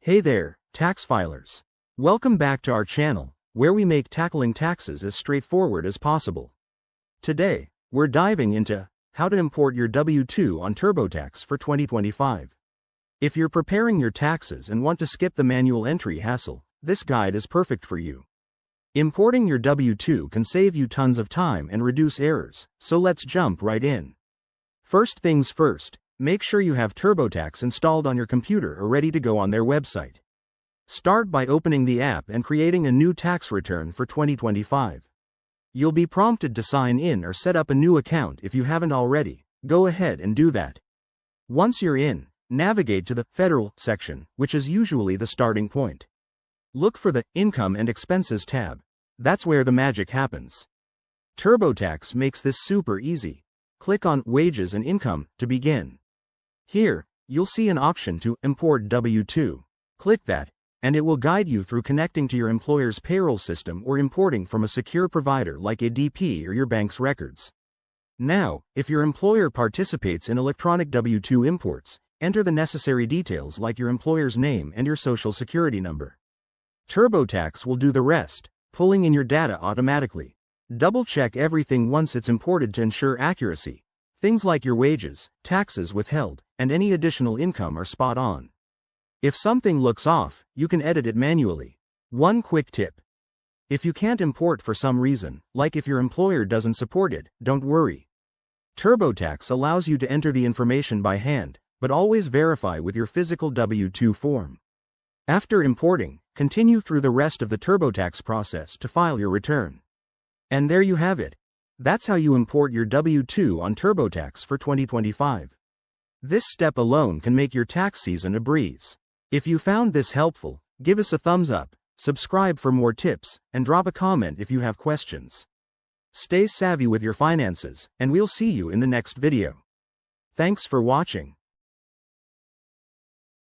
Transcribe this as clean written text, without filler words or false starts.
Hey there, tax filers. Welcome back to our channel, where we make tackling taxes as straightforward as possible. Today, we're diving into how to import your W-2 on TurboTax for 2025. If you're preparing your taxes and want to skip the manual entry hassle, this guide is perfect for you. Importing your W-2 can save you tons of time and reduce errors, so let's jump right in. First things first, make sure you have TurboTax installed on your computer or ready to go on their website. Start by opening the app and creating a new tax return for 2025. You'll be prompted to sign in or set up a new account if you haven't already. Go ahead and do that. Once you're in, navigate to the Federal section, which is usually the starting point. Look for the Income and Expenses tab. That's where the magic happens. TurboTax makes this super easy. Click on Wages and Income to begin. Here, you'll see an option to import W-2. Click that, and it will guide you through connecting to your employer's payroll system or importing from a secure provider like ADP or your bank's records. Now, if your employer participates in electronic W-2 imports, enter the necessary details like your employer's name and your social security number. TurboTax will do the rest, pulling in your data automatically. Double-check everything once it's imported to ensure accuracy. Things like your wages, taxes withheld, and any additional income are spot on. If something looks off, you can edit it manually. One quick tip. If you can't import for some reason, like if your employer doesn't support it, don't worry. TurboTax allows you to enter the information by hand, but always verify with your physical W-2 form. After importing, continue through the rest of the TurboTax process to file your return. And there you have it. That's how you import your W-2 on TurboTax for 2025. This step alone can make your tax season a breeze. If you found this helpful, give us a thumbs up, subscribe for more tips, and drop a comment if you have questions. Stay savvy with your finances, and we'll see you in the next video. Thanks for watching.